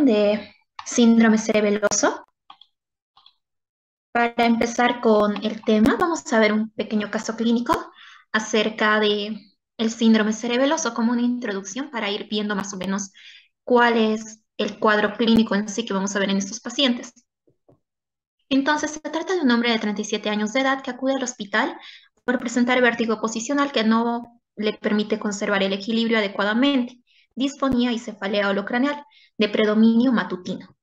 de síndrome cerebeloso. Para empezar con el tema, vamos a ver un pequeño caso clínico acerca de el síndrome cerebeloso como una introducción para ir viendo más o menos cuál es el cuadro clínico en sí que vamos a ver en estos pacientes. Entonces, se trata de un hombre de 37 años de edad que acude al hospital por presentar vértigo posicional que no le permite conservar el equilibrio adecuadamente, disfonía y cefalea holocraneal de predominio matutino.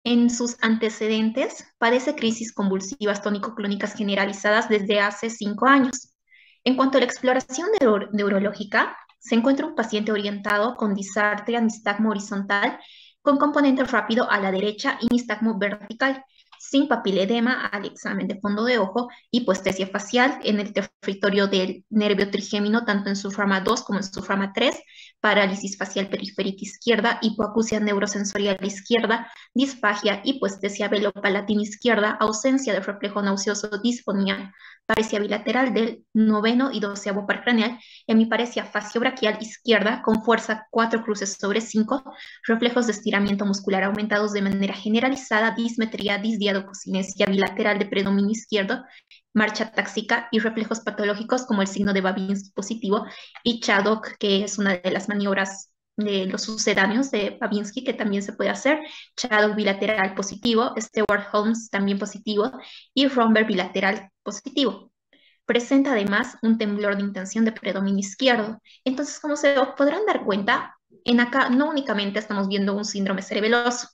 En sus antecedentes, padece crisis convulsivas tónico-clónicas generalizadas desde hace 5 años. En cuanto a la exploración neurológica, se encuentra un paciente orientado con disartria, nistagmo horizontal, con componente rápido a la derecha y nistagmo vertical, sin papiledema al examen de fondo de ojo, hipoestesia facial en el territorio del nervio trigémino, tanto en su rama 2 como en su rama 3, parálisis facial periférica izquierda, hipoacusia neurosensorial izquierda, disfagia, hipoestesia velopalatina izquierda, ausencia de reflejo nauseoso, disfonía, paresia bilateral del 9º y 12º par craneal, hemiparesia faciobraquial izquierda con fuerza 4 cruces sobre 5, reflejos de estiramiento muscular aumentados de manera generalizada, dismetría, disdiadococinesia bilateral de predominio izquierdo, marcha táxica y reflejos patológicos como el signo de Babinski positivo y Chaddock, que es una de las maniobras de los sucedáneos de Babinski, que también se puede hacer, Chaddock bilateral positivo, Stewart-Holmes también positivo y Romberg bilateral positivo. Presenta además un temblor de intención de predominio izquierdo. Entonces, como se podrán dar cuenta, en acá no únicamente estamos viendo un síndrome cerebeloso,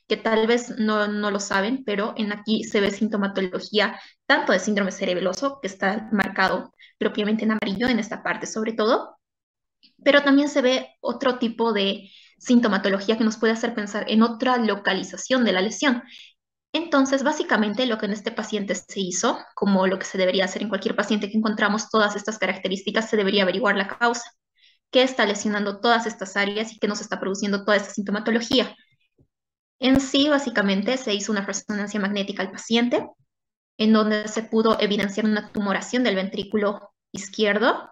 que tal vez no lo saben, pero en aquí se ve sintomatología tanto de síndrome cerebeloso, que está marcado propiamente en amarillo en esta parte sobre todo, pero también se ve otro tipo de sintomatología que nos puede hacer pensar en otra localización de la lesión. Entonces, básicamente lo que en este paciente se hizo, como lo que se debería hacer en cualquier paciente que encontramos todas estas características, se debería averiguar la causa, qué está lesionando todas estas áreas y qué nos está produciendo toda esta sintomatología. En sí, básicamente, se hizo una resonancia magnética al paciente, en donde se pudo evidenciar una tumoración del ventrículo izquierdo,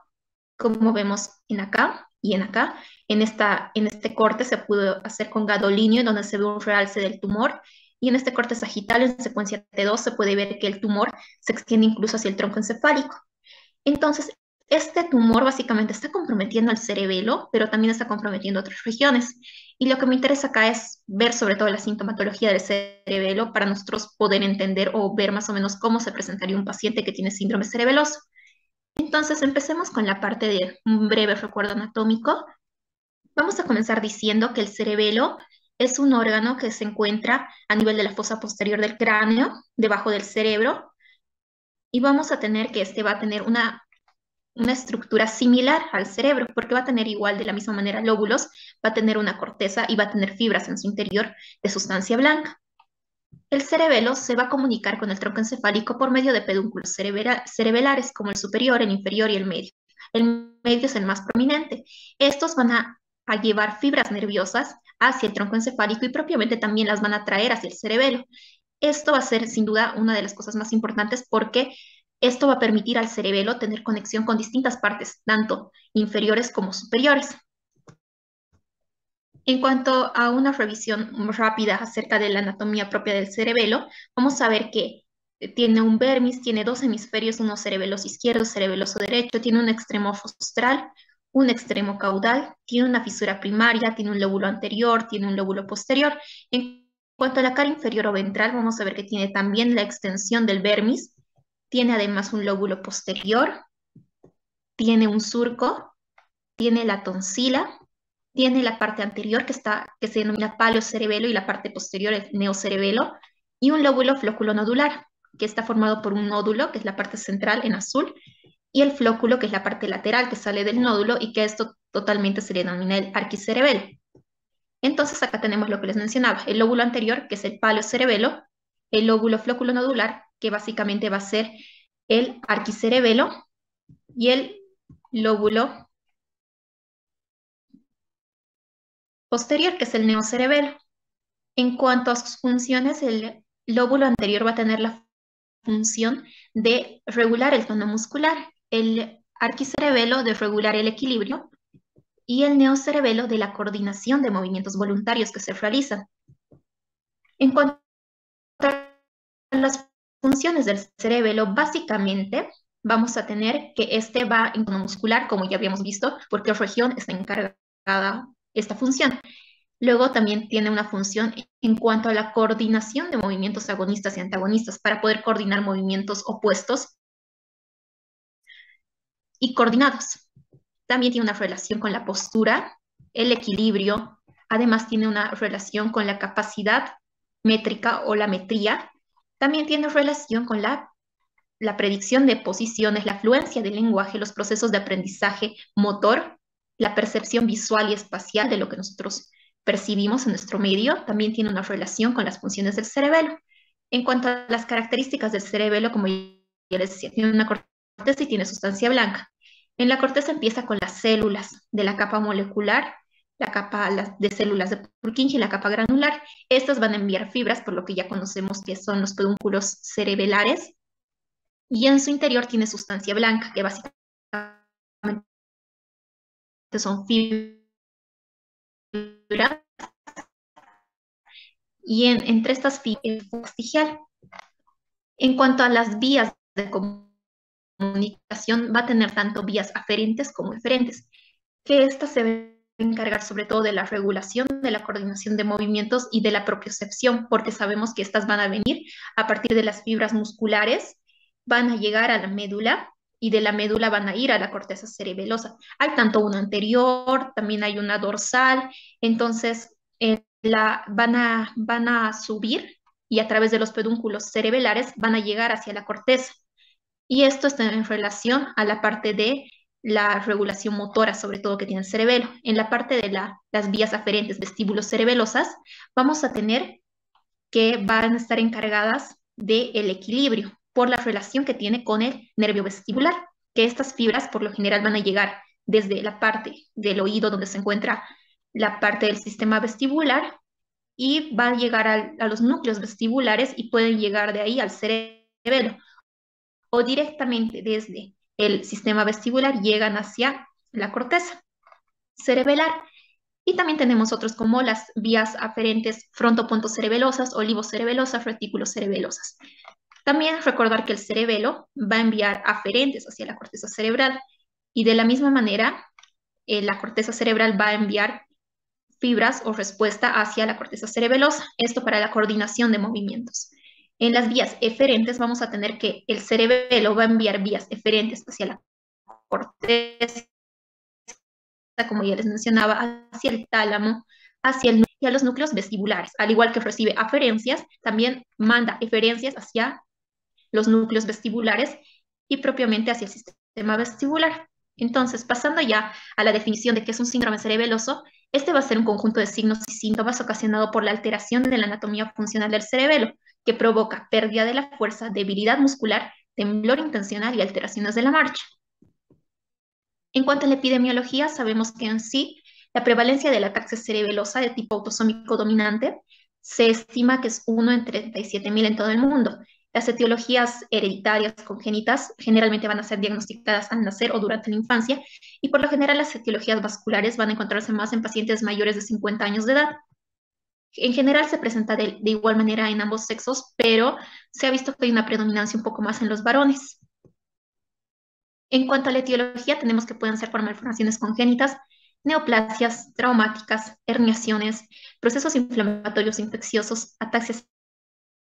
como vemos en acá y en acá. En este corte se pudo hacer con gadolinio, donde se ve un realce del tumor, y en este corte sagital, en secuencia T2, se puede ver que el tumor se extiende incluso hacia el tronco encefálico. Entonces, este tumor básicamente está comprometiendo el cerebelo, pero también está comprometiendo otras regiones. Y lo que me interesa acá es ver sobre todo la sintomatología del cerebelo para nosotros poder entender o ver más o menos cómo se presentaría un paciente que tiene síndrome cerebeloso. Entonces, empecemos con la parte de un breve recuerdo anatómico. Vamos a comenzar diciendo que el cerebelo es un órgano que se encuentra a nivel de la fosa posterior del cráneo, debajo del cerebro, y vamos a tener que este va a tener una estructura similar al cerebro, porque va a tener igual de la misma manera lóbulos, va a tener una corteza y va a tener fibras en su interior de sustancia blanca. El cerebelo se va a comunicar con el tronco encefálico por medio de pedúnculos cerebelares, como el superior, el inferior y el medio. El medio es el más prominente. Estos van a llevar fibras nerviosas hacia el tronco encefálico y propiamente también las van a traer hacia el cerebelo. Esto va a ser sin duda una de las cosas más importantes porque esto va a permitir al cerebelo tener conexión con distintas partes, tanto inferiores como superiores. En cuanto a una revisión rápida acerca de la anatomía propia del cerebelo, vamos a ver que tiene un vermis, tiene dos hemisferios, uno cerebeloso izquierdo, cerebeloso derecho, tiene un extremo rostral, un extremo caudal, tiene una fisura primaria, tiene un lóbulo anterior, tiene un lóbulo posterior. En cuanto a la cara inferior o ventral, vamos a ver que tiene también la extensión del vermis, tiene además un lóbulo posterior, tiene un surco, tiene la tonsila, tiene la parte anterior que se denomina paleocerebelo y la parte posterior el neocerebelo y un lóbulo flóculo nodular que está formado por un nódulo que es la parte central en azul y el flóculo que es la parte lateral que sale del nódulo y que esto totalmente se le denomina el arquicerebelo. Entonces acá tenemos lo que les mencionaba, el lóbulo anterior que es el paleocerebelo, el lóbulo flóculo nodular que básicamente va a ser el arquicerebelo y el lóbulo posterior, que es el neocerebelo. En cuanto a sus funciones, el lóbulo anterior va a tener la función de regular el tono muscular, el arquicerebelo de regular el equilibrio y el neocerebelo de la coordinación de movimientos voluntarios que se realizan. En cuanto a las funciones del cerebelo, básicamente vamos a tener que este va en tono muscular, como ya habíamos visto, porque región está encargada esta función. Luego también tiene una función en cuanto a la coordinación de movimientos agonistas y antagonistas para poder coordinar movimientos opuestos y coordinados. También tiene una relación con la postura, el equilibrio, además tiene una relación con la capacidad métrica o la metría, también tiene relación con la predicción de posiciones, la fluencia del lenguaje, los procesos de aprendizaje motor, la percepción visual y espacial de lo que nosotros percibimos en nuestro medio, también tiene una relación con las funciones del cerebelo. En cuanto a las características del cerebelo, como ya les decía, tiene una corteza y tiene sustancia blanca. En la corteza empieza con las células de la capa molecular, la capa de células de Purkinje y la capa granular. Estas van a enviar fibras, por lo que ya conocemos que son los pedúnculos cerebelares, y en su interior tiene sustancia blanca, que básicamente son fibras, y entre estas fibras el vestigial. En cuanto a las vías de comunicación, va a tener tanto vías aferentes como eferentes, que estas se van a encargar sobre todo de la regulación, de la coordinación de movimientos y de la propiocepción, porque sabemos que estas van a venir a partir de las fibras musculares, van a llegar a la médula y de la médula van a ir a la corteza cerebelosa. Hay tanto una anterior, también hay una dorsal, entonces van a subir y a través de los pedúnculos cerebelares van a llegar hacia la corteza. Y esto está en relación a la parte de la regulación motora, sobre todo que tiene el cerebelo. En la parte de las vías aferentes vestíbulos cerebelosas, vamos a tener que van a estar encargadas del equilibrio por la relación que tiene con el nervio vestibular, que estas fibras por lo general van a llegar desde la parte del oído donde se encuentra la parte del sistema vestibular y va a llegar a los núcleos vestibulares y pueden llegar de ahí al cerebelo o directamente desde el sistema vestibular llegan hacia la corteza cerebelar. Y también tenemos otros como las vías aferentes frontopontocerebelosas, olivocerebelosas, retículocerebelosas. También recordar que el cerebelo va a enviar aferentes hacia la corteza cerebral y de la misma manera la corteza cerebral va a enviar fibras o respuesta hacia la corteza cerebelosa, esto para la coordinación de movimientos. En las vías eferentes vamos a tener que el cerebelo va a enviar vías eferentes hacia la corteza, como ya les mencionaba, hacia el tálamo, hacia el y a los núcleos vestibulares. Al igual que recibe aferencias, también manda eferencias hacia los núcleos vestibulares y propiamente hacia el sistema vestibular. Entonces, pasando ya a la definición de qué es un síndrome cerebeloso, este va a ser un conjunto de signos y síntomas ocasionado por la alteración de la anatomía funcional del cerebelo, que provoca pérdida de la fuerza, debilidad muscular, temblor intencional y alteraciones de la marcha. En cuanto a la epidemiología, sabemos que en sí la prevalencia de la ataxia cerebelosa de tipo autosómico dominante se estima que es 1 en 37.000 en todo el mundo. Las etiologías hereditarias congénitas generalmente van a ser diagnosticadas al nacer o durante la infancia y por lo general las etiologías vasculares van a encontrarse más en pacientes mayores de 50 años de edad. En general se presenta de igual manera en ambos sexos, pero se ha visto que hay una predominancia un poco más en los varones. En cuanto a la etiología, tenemos que pueden ser por malformaciones congénitas, neoplasias traumáticas, herniaciones, procesos inflamatorios infecciosos, ataxias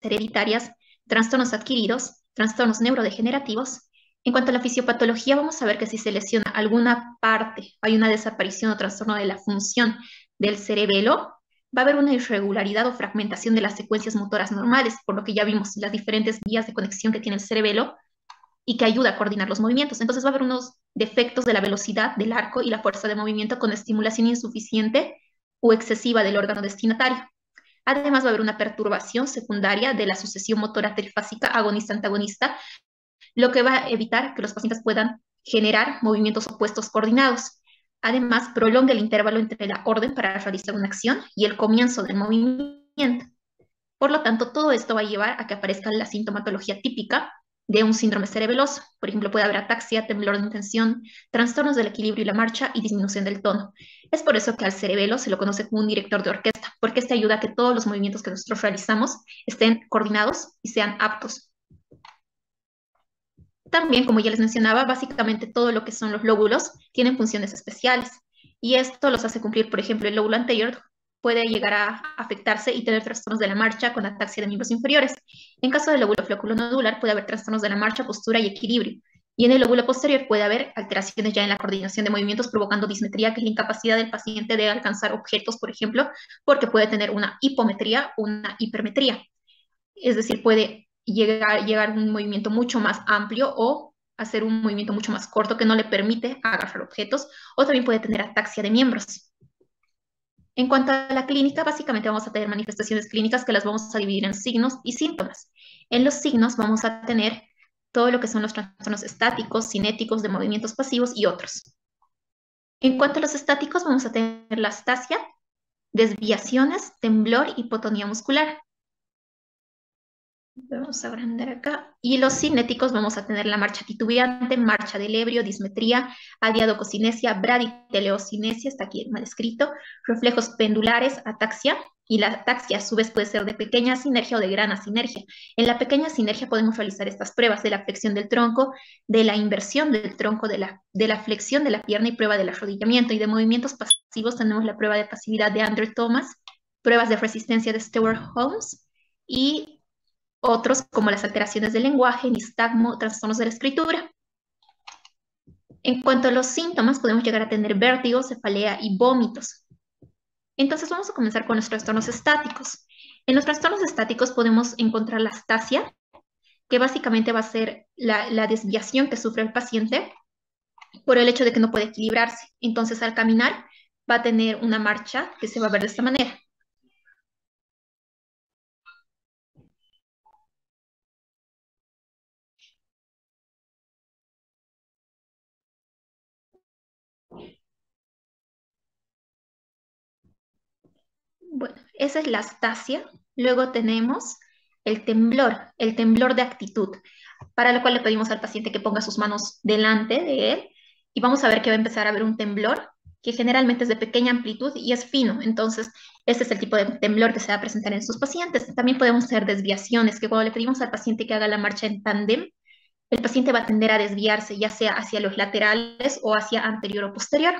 hereditarias, trastornos adquiridos, trastornos neurodegenerativos. En cuanto a la fisiopatología, vamos a ver que si se lesiona alguna parte, hay una desaparición o trastorno de la función del cerebelo, va a haber una irregularidad o fragmentación de las secuencias motoras normales, por lo que ya vimos las diferentes vías de conexión que tiene el cerebelo y que ayuda a coordinar los movimientos. Entonces va a haber unos defectos de la velocidad del arco y la fuerza de movimiento con estimulación insuficiente o excesiva del órgano destinatario. Además va a haber una perturbación secundaria de la sucesión motora trifásica agonista-antagonista, lo que va a evitar que los pacientes puedan generar movimientos opuestos coordinados. Además, prolonga el intervalo entre la orden para realizar una acción y el comienzo del movimiento. Por lo tanto, todo esto va a llevar a que aparezca la sintomatología típica de un síndrome cerebeloso. Por ejemplo, puede haber ataxia, temblor de intención, trastornos del equilibrio y la marcha y disminución del tono. Es por eso que al cerebelo se lo conoce como un director de orquesta, porque este ayuda a que todos los movimientos que nosotros realizamos estén coordinados y sean aptos. También, como ya les mencionaba, básicamente todo lo que son los lóbulos tienen funciones especiales y esto los hace cumplir. Por ejemplo, el lóbulo anterior puede llegar a afectarse y tener trastornos de la marcha con ataxia de miembros inferiores. En caso del lóbulo flóculo-nodular puede haber trastornos de la marcha, postura y equilibrio. Y en el lóbulo posterior puede haber alteraciones ya en la coordinación de movimientos provocando dismetría, que es la incapacidad del paciente de alcanzar objetos, por ejemplo, porque puede tener una hipometría o una hipermetría. Es decir, puede llegar a un movimiento mucho más amplio o hacer un movimiento mucho más corto que no le permite agarrar objetos, o también puede tener ataxia de miembros. En cuanto a la clínica, básicamente vamos a tener manifestaciones clínicas que las vamos a dividir en signos y síntomas. En los signos vamos a tener todo lo que son los trastornos estáticos, cinéticos, de movimientos pasivos y otros. En cuanto a los estáticos, vamos a tener la astasia, desviaciones, temblor, hipotonía muscular. Vamos a agrandar acá. Y los cinéticos vamos a tener la marcha titubeante, marcha del ebrio, dismetría, adiadococinesia, braditeleocinesia, está aquí mal escrito, reflejos pendulares, ataxia, y la ataxia a su vez puede ser de pequeña sinergia o de gran asinergia. En la pequeña sinergia podemos realizar estas pruebas de la flexión del tronco, de la inversión del tronco, de la flexión de la pierna y prueba del arrodillamiento. Y de movimientos pasivos tenemos la prueba de pasividad de Andrew Thomas, pruebas de resistencia de Stewart Holmes y otros como las alteraciones del lenguaje, nistagmo, trastornos de la escritura. En cuanto a los síntomas, podemos llegar a tener vértigo, cefalea y vómitos. Entonces vamos a comenzar con los trastornos estáticos. En los trastornos estáticos podemos encontrar la astasia, que básicamente va a ser la desviación que sufre el paciente por el hecho de que no puede equilibrarse. Entonces al caminar va a tener una marcha que se va a ver de esta manera. Bueno, esa es la astasia. Luego tenemos el temblor de actitud, para lo cual le pedimos al paciente que ponga sus manos delante de él y vamos a ver que va a empezar a haber un temblor que generalmente es de pequeña amplitud y es fino. Entonces, este es el tipo de temblor que se va a presentar en sus pacientes. También podemos hacer desviaciones, que cuando le pedimos al paciente que haga la marcha en tándem, el paciente va a tender a desviarse, ya sea hacia los laterales o hacia anterior o posterior.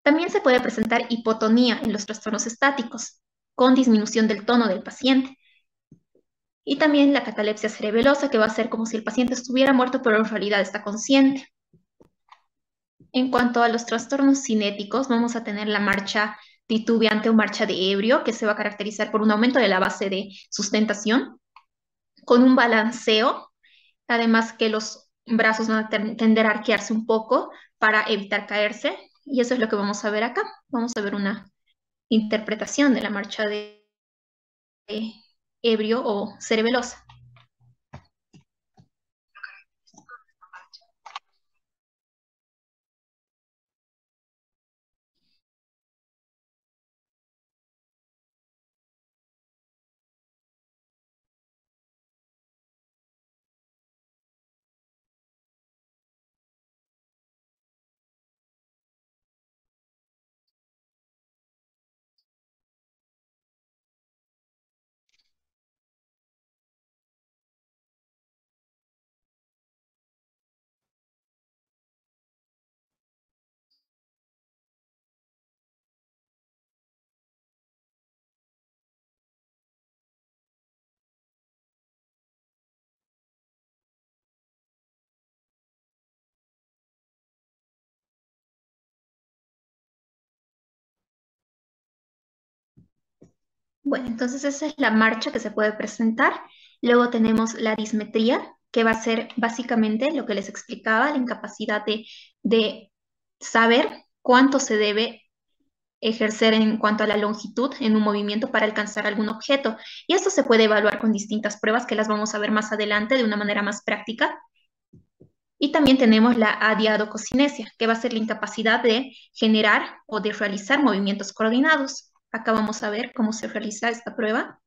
También se puede presentar hipotonía en los trastornos estáticos, con disminución del tono del paciente. Y también la catalepsia cerebelosa, que va a ser como si el paciente estuviera muerto, pero en realidad está consciente. En cuanto a los trastornos cinéticos, vamos a tener la marcha titubeante o marcha de ebrio, que se va a caracterizar por un aumento de la base de sustentación, con un balanceo, además que los brazos van a tender a arquearse un poco para evitar caerse, y eso es lo que vamos a ver acá. Vamos a ver una interpretación de la marcha de ebrio o cerebelosa. Bueno, entonces esa es la marcha que se puede presentar. Luego tenemos la dismetría, que va a ser básicamente lo que les explicaba, la incapacidad de saber cuánto se debe ejercer en cuanto a la longitud en un movimiento para alcanzar algún objeto. Y esto se puede evaluar con distintas pruebas que las vamos a ver más adelante de una manera más práctica. Y también tenemos la adiadococinesia, que va a ser la incapacidad de generar o de realizar movimientos coordinados. Acá vamos a ver cómo se realiza esta prueba.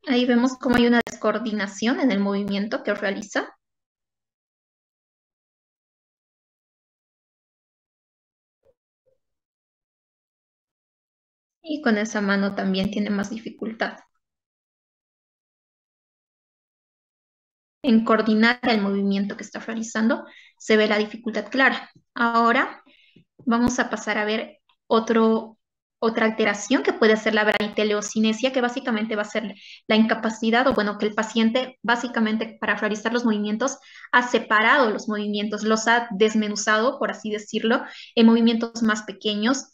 Ahí vemos cómo hay una descoordinación en el movimiento que realiza. Y con esa mano también tiene más dificultad en coordinar el movimiento que está realizando. Se ve la dificultad clara. Ahora vamos a pasar a ver otra alteración que puede ser la braditeleocinesia, que básicamente va a ser la incapacidad, o bueno, que el paciente básicamente para realizar los movimientos ha separado los movimientos, los ha desmenuzado, por así decirlo, en movimientos más pequeños.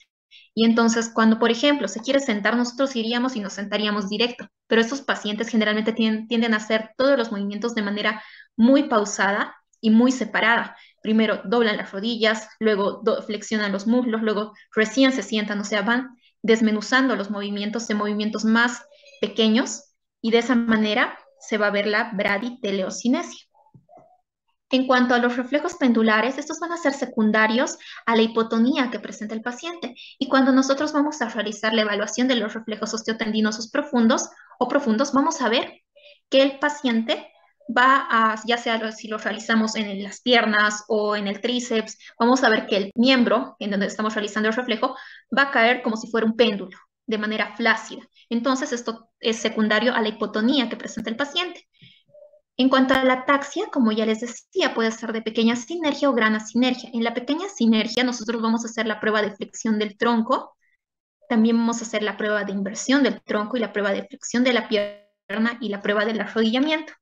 Y entonces, cuando, por ejemplo, se quiere sentar, nosotros iríamos y nos sentaríamos directo, pero estos pacientes generalmente tienden a hacer todos los movimientos de manera muy pausada y muy separada. Primero doblan las rodillas, luego flexionan los muslos, luego recién se sientan, o sea, van desmenuzando los movimientos en movimientos más pequeños y de esa manera se va a ver la braditeleocinesia. En cuanto a los reflejos pendulares, estos van a ser secundarios a la hipotonía que presenta el paciente. Y cuando nosotros vamos a realizar la evaluación de los reflejos osteotendinosos profundos o profundos, vamos a ver que el paciente va a, ya sea si lo realizamos en las piernas o en el tríceps, vamos a ver que el miembro en donde estamos realizando el reflejo va a caer como si fuera un péndulo, de manera flácida. Entonces, esto es secundario a la hipotonía que presenta el paciente. En cuanto a la ataxia, como ya les decía, puede ser de pequeña sinergia o gran asinergia. En la pequeña sinergia, nosotros vamos a hacer la prueba de flexión del tronco, también vamos a hacer la prueba de inversión del tronco y la prueba de flexión de la pierna y la prueba del arrodillamiento.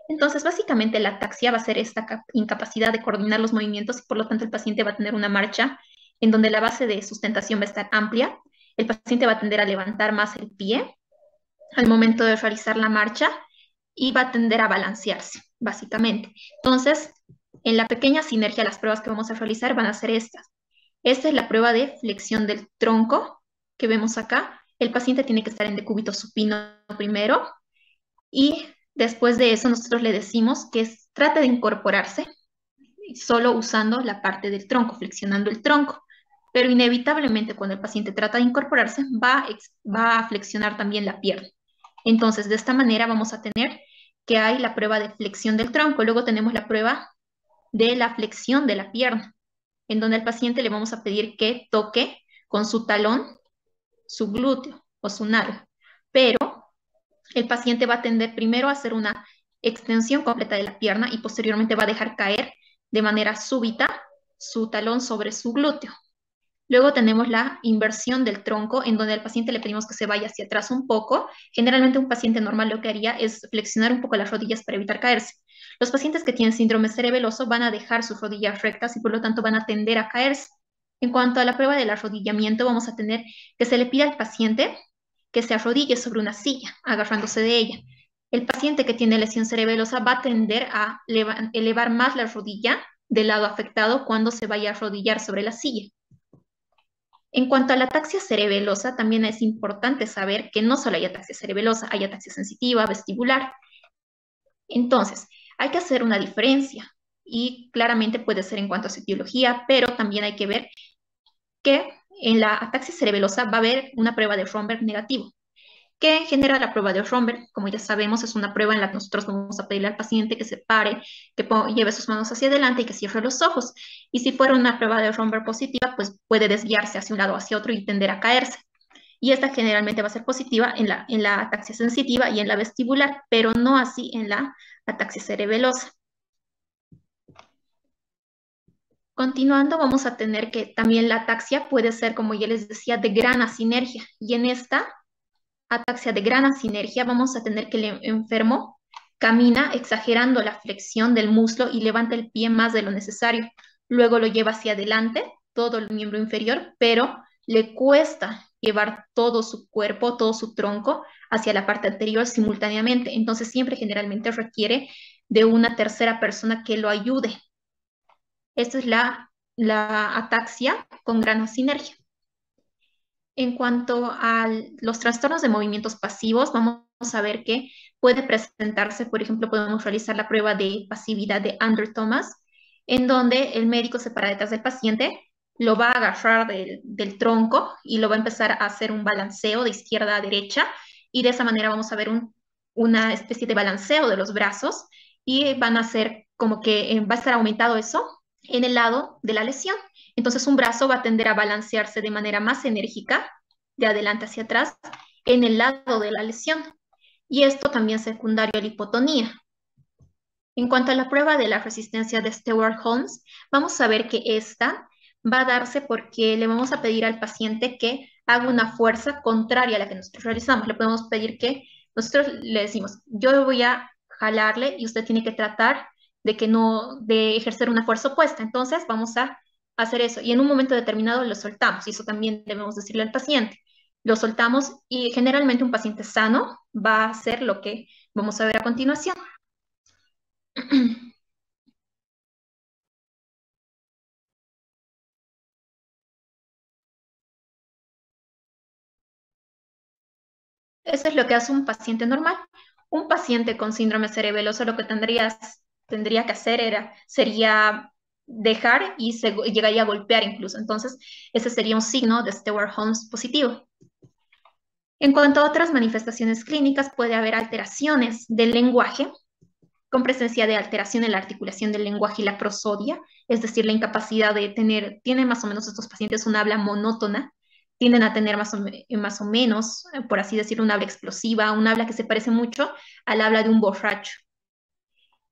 Entonces, básicamente la ataxia va a ser esta incapacidad de coordinar los movimientos y por lo tanto el paciente va a tener una marcha en donde la base de sustentación va a estar amplia. El paciente va a tender a levantar más el pie al momento de realizar la marcha y va a tender a balancearse, básicamente. Entonces, en la pequeña sinergia, las pruebas que vamos a realizar van a ser estas. Esta es la prueba de flexión del tronco que vemos acá. El paciente tiene que estar en decúbito supino primero y después de eso nosotros le decimos que trate de incorporarse solo usando la parte del tronco, flexionando el tronco. Pero inevitablemente cuando el paciente trata de incorporarse va a flexionar también la pierna. Entonces, de esta manera vamos a tener que hay la prueba de flexión del tronco, luego tenemos la prueba de la flexión de la pierna, en donde al paciente le vamos a pedir que toque con su talón su glúteo o su nalga, pero el paciente va a tender primero a hacer una extensión completa de la pierna y posteriormente va a dejar caer de manera súbita su talón sobre su glúteo. Luego tenemos la inversión del tronco, en donde al paciente le pedimos que se vaya hacia atrás un poco. Generalmente un paciente normal lo que haría es flexionar un poco las rodillas para evitar caerse. Los pacientes que tienen síndrome cerebeloso van a dejar sus rodillas rectas y por lo tanto van a tender a caerse. En cuanto a la prueba del arrodillamiento, vamos a tener que se le pida al paciente que se arrodille sobre una silla, agarrándose de ella. El paciente que tiene lesión cerebelosa va a tender a elevar más la rodilla del lado afectado cuando se vaya a arrodillar sobre la silla. En cuanto a la ataxia cerebelosa, también es importante saber que no solo hay ataxia cerebelosa, hay ataxia sensitiva, vestibular. Entonces, hay que hacer una diferencia y claramente puede ser en cuanto a su etiología, pero también hay que ver que en la ataxia cerebelosa va a haber una prueba de Romberg negativo. ¿Qué genera la prueba de Romberg? Como ya sabemos, es una prueba en la que nosotros vamos a pedirle al paciente que se pare, que lleve sus manos hacia adelante y que cierre los ojos. Y si fuera una prueba de Romberg positiva, pues puede desviarse hacia un lado o hacia otro y tender a caerse. Y esta generalmente va a ser positiva en la ataxia sensitiva y en la vestibular, pero no así en la ataxia cerebelosa. Continuando, vamos a tener que también la ataxia puede ser, como ya les decía, de gran asinergia. Y en esta ataxia de gran asinergia, vamos a tener que el enfermo camina exagerando la flexión del muslo y levanta el pie más de lo necesario. Luego lo lleva hacia adelante, todo el miembro inferior, pero le cuesta llevar todo su cuerpo, todo su tronco hacia la parte anterior simultáneamente. Entonces siempre generalmente requiere de una tercera persona que lo ayude. Esta es la ataxia con gran asinergia. En cuanto a los trastornos de movimientos pasivos, vamos a ver que puede presentarse, por ejemplo, podemos realizar la prueba de pasividad de Andrew Thomas, en donde el médico se para detrás del paciente, lo va a agarrar del tronco y lo va a empezar a hacer un balanceo de izquierda a derecha y de esa manera vamos a ver una especie de balanceo de los brazos y van a hacer como que va a estar aumentado eso en el lado de la lesión. Entonces un brazo va a tender a balancearse de manera más enérgica, de adelante hacia atrás, en el lado de la lesión. Y esto también es secundario a la hipotonía. En cuanto a la prueba de la resistencia de Stewart-Holmes, vamos a ver que esta va a darse porque le vamos a pedir al paciente que haga una fuerza contraria a la que nosotros realizamos. Le podemos pedir que nosotros le decimos, yo voy a jalarle y usted tiene que tratar de que no, de ejercer una fuerza opuesta. Entonces vamos a hacer eso y en un momento determinado lo soltamos y eso también debemos decirle al paciente. Lo soltamos y generalmente un paciente sano va a hacer lo que vamos a ver a continuación. Eso es lo que hace un paciente normal. Un paciente con síndrome cerebeloso lo que tendría que hacer sería dejar y llegaría a golpear incluso. Entonces, ese sería un signo de Stewart-Holmes positivo. En cuanto a otras manifestaciones clínicas, puede haber alteraciones del lenguaje, con presencia de alteración en la articulación del lenguaje y la prosodia, es decir, la incapacidad de tienen más o menos estos pacientes un habla monótona, tienden a tener más o menos, por así decirlo, un habla explosiva, un habla que se parece mucho al habla de un borracho.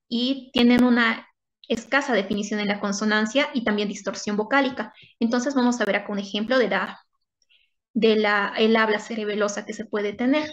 Y tienen una escasa definición en la consonancia y también distorsión vocálica. Entonces vamos a ver acá un ejemplo el habla cerebelosa que se puede tener.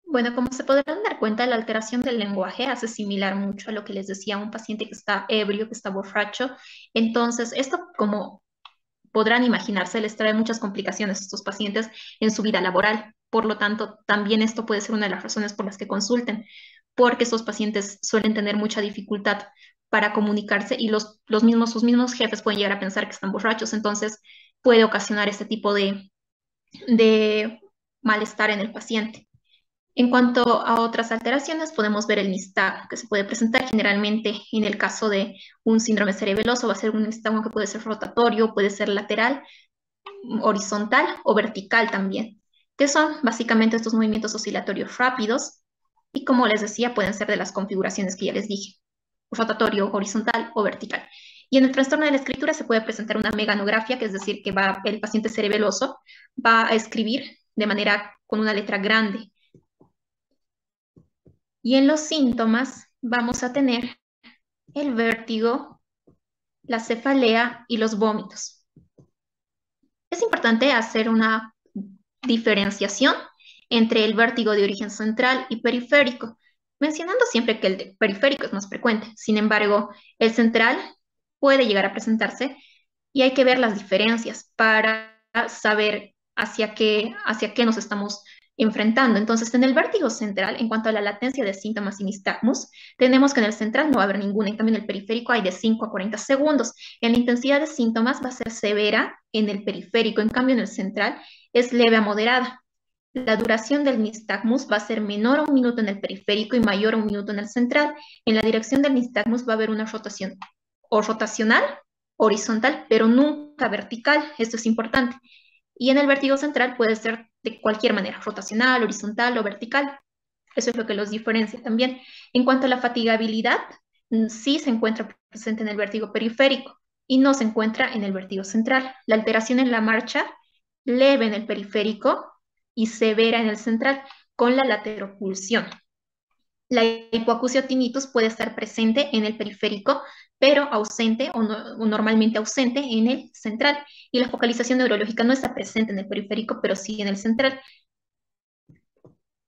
Bueno, como se podrán dar cuenta, la alteración del lenguaje hace similar mucho a lo que les decía un paciente que está ebrio, que está borracho. Entonces, esto, como podrán imaginarse, les trae muchas complicaciones a estos pacientes en su vida laboral. Por lo tanto, también esto puede ser una de las razones por las que consulten, porque estos pacientes suelen tener mucha dificultad para comunicarse y sus mismos jefes pueden llegar a pensar que están borrachos. Entonces, puede ocasionar este tipo de malestar en el paciente. En cuanto a otras alteraciones, podemos ver el nistagmo, que se puede presentar generalmente en el caso de un síndrome cerebeloso, va a ser un nistagmo que puede ser rotatorio, puede ser lateral, horizontal o vertical también, que son básicamente estos movimientos oscilatorios rápidos y como les decía, pueden ser de las configuraciones que ya les dije, rotatorio, horizontal o vertical. Y en el trastorno de la escritura se puede presentar una meganografia, que es decir, que el paciente cerebeloso va a escribir de manera con una letra grande. Y en los síntomas vamos a tener el vértigo, la cefalea y los vómitos. Es importante hacer una diferenciación entre el vértigo de origen central y periférico, mencionando siempre que el periférico es más frecuente. Sin embargo, el central puede llegar a presentarse y hay que ver las diferencias para saber hacia qué nos estamos enfrentando. Entonces, en el vértigo central, en cuanto a la latencia de síntomas y nistagmus, tenemos que en el central no va a haber ninguna, en cambio en el periférico hay de 5 a 40 segundos. En la intensidad de síntomas va a ser severa en el periférico, en cambio en el central es leve a moderada. La duración del nistagmus va a ser menor a 1 minuto en el periférico y mayor a 1 minuto en el central. En la dirección del nistagmus va a haber una rotación o rotacional, horizontal, pero nunca vertical. Esto es importante. Y en el vértigo central puede ser de cualquier manera, rotacional, horizontal o vertical. Eso es lo que los diferencia también. En cuanto a la fatigabilidad, sí se encuentra presente en el vértigo periférico y no se encuentra en el vértigo central. La alteración en la marcha, leve en el periférico y severa en el central, con la lateropulsión. La hipoacusia tinnitus puede estar presente en el periférico, pero ausente o normalmente ausente en el central. Y la focalización neurológica no está presente en el periférico, pero sí en el central.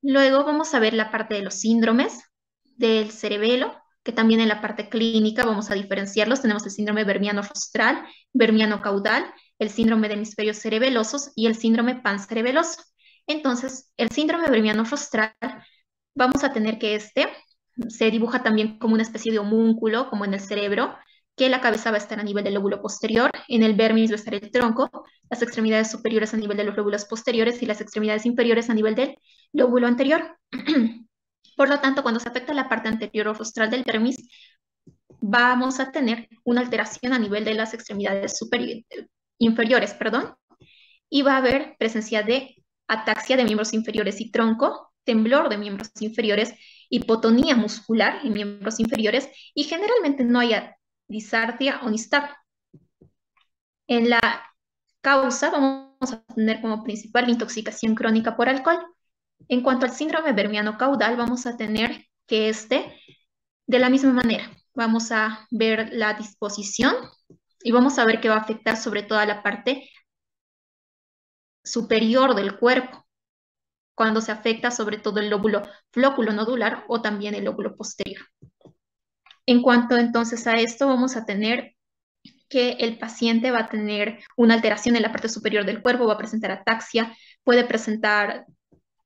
Luego vamos a ver la parte de los síndromes del cerebelo, que también en la parte clínica vamos a diferenciarlos. Tenemos el síndrome vermiano-rostral, vermiano-caudal, el síndrome de hemisferios cerebelosos y el síndrome pancerebeloso. Entonces, el síndrome vermiano-rostral, vamos a tener que este se dibuja también como una especie de homúnculo, como en el cerebro, que la cabeza va a estar a nivel del lóbulo posterior, en el vermis va a estar el tronco, las extremidades superiores a nivel de los lóbulos posteriores y las extremidades inferiores a nivel del lóbulo anterior. Por lo tanto, cuando se afecta la parte anterior o rostral del vermis, vamos a tener una alteración a nivel de las extremidades inferiores, perdón, y va a haber presencia de ataxia de miembros inferiores y tronco, temblor de miembros inferiores, hipotonía muscular en miembros inferiores y generalmente no hay disartria o nistagmo. En la causa vamos a tener como principal intoxicación crónica por alcohol. En cuanto al síndrome vermiano caudal, vamos a tener que de la misma manera, vamos a ver la disposición y vamos a ver que va a afectar sobre toda la parte superior del cuerpo, cuando se afecta sobre todo el lóbulo flóculo nodular o también el lóbulo posterior. En cuanto entonces a esto, vamos a tener que el paciente va a tener una alteración en la parte superior del cuerpo, va a presentar ataxia, puede presentar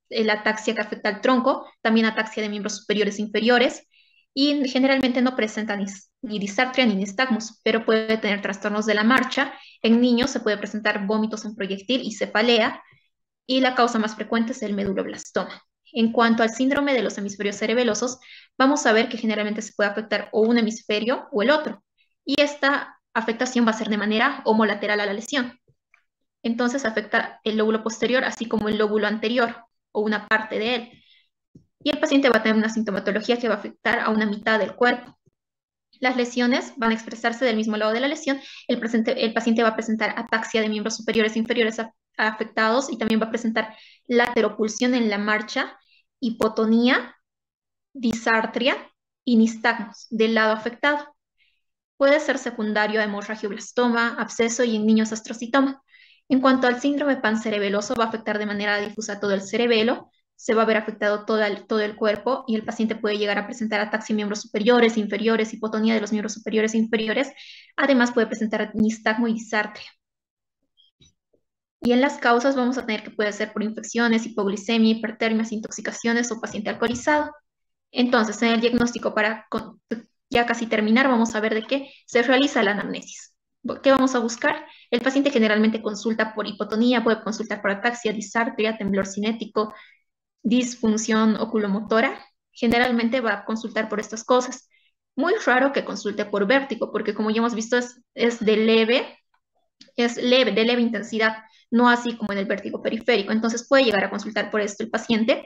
la ataxia que afecta al tronco, también ataxia de miembros superiores e inferiores, y generalmente no presenta ni disartria ni nistagmus, pero puede tener trastornos de la marcha. En niños se puede presentar vómitos en proyectil y cefalea, y la causa más frecuente es el meduloblastoma. En cuanto al síndrome de los hemisferios cerebelosos, vamos a ver que generalmente se puede afectar o un hemisferio o el otro, y esta afectación va a ser de manera homolateral a la lesión. Entonces afecta el lóbulo posterior, así como el lóbulo anterior o una parte de él. Y el paciente va a tener una sintomatología que va a afectar a una mitad del cuerpo. Las lesiones van a expresarse del mismo lado de la lesión. El paciente va a presentar ataxia de miembros superiores e inferiores afectados y también va a presentar lateropulsión en la marcha, hipotonía, disartria y nistagmos del lado afectado. Puede ser secundario a hemorragioblastoma, absceso y en niños astrocitoma. En cuanto al síndrome pancerebeloso, va a afectar de manera difusa todo el cerebelo, se va a ver afectado todo el cuerpo y el paciente puede llegar a presentar ataxia en miembros superiores, inferiores, hipotonía de los miembros superiores e inferiores. Además, puede presentar nistagmo y disartria. Y en las causas vamos a tener que puede ser por infecciones, hipoglicemia, hipertermias, intoxicaciones o paciente alcoholizado. Entonces, en el diagnóstico para ya casi terminar, vamos a ver de qué se realiza la anamnesis. ¿Qué vamos a buscar? El paciente generalmente consulta por hipotonía, puede consultar por ataxia, disartria, temblor cinético, disfunción oculomotora. Generalmente va a consultar por estas cosas. Muy raro que consulte por vértigo, porque como ya hemos visto, es leve, de leve intensidad, no así como en el vértigo periférico. Entonces puede llegar a consultar por esto el paciente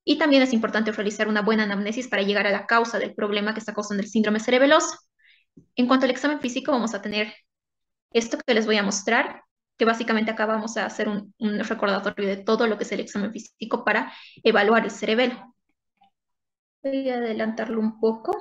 y también es importante realizar una buena anamnesis para llegar a la causa del problema que está causando el síndrome cerebeloso. En cuanto al examen físico, vamos a tener esto que les voy a mostrar, que básicamente acá vamos a hacer un recordatorio de todo lo que es el examen físico para evaluar el cerebelo. Voy a adelantarlo un poco.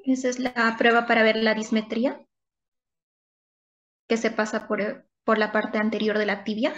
Esa es la prueba para ver la dismetría que se pasa por la parte anterior de la tibia.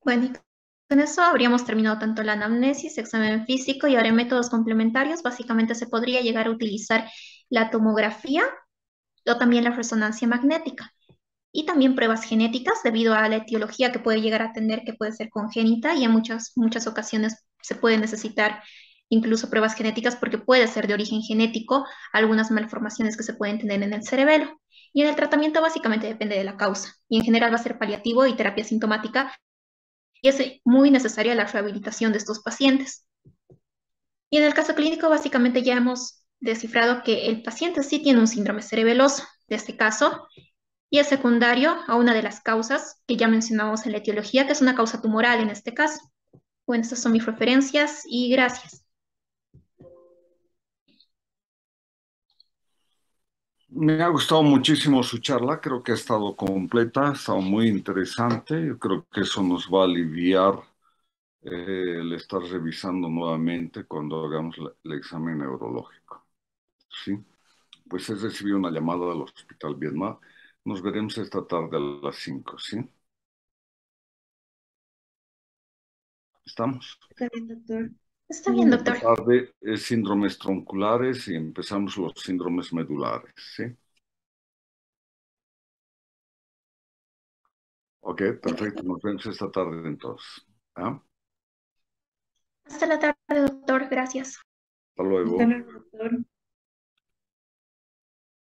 Bueno, y con eso habríamos terminado tanto la anamnesis, examen físico y ahora en métodos complementarios. Básicamente se podría llegar a utilizar la tomografía o también la resonancia magnética y también pruebas genéticas debido a la etiología que puede llegar a tener, que puede ser congénita y en muchas ocasiones se puede necesitar incluso pruebas genéticas porque puede ser de origen genético algunas malformaciones que se pueden tener en el cerebelo. Y en el tratamiento básicamente depende de la causa y en general va a ser paliativo y terapia sintomática y es muy necesaria la rehabilitación de estos pacientes. Y en el caso clínico, básicamente ya hemos descifrado que el paciente sí tiene un síndrome cerebeloso, de este caso, y es secundario a una de las causas que ya mencionamos en la etiología, que es una causa tumoral en este caso. Bueno, estas son mis referencias y gracias. Me ha gustado muchísimo su charla, creo que ha estado completa, ha estado muy interesante. Yo creo que eso nos va a aliviar el estar revisando nuevamente cuando hagamos el examen neurológico. Sí, pues he recibido una llamada del Hospital Viedma. Nos veremos esta tarde a las 5, ¿sí? ¿Estamos? Está bien, doctor. Está bien, Y esta doctor. tarde es síndromes tronculares y empezamos los síndromes medulares, ¿sí? Ok, perfecto. Nos vemos esta tarde entonces. ¿Ah? Hasta la tarde, doctor. Gracias. Hasta Hasta luego. luego, doctor.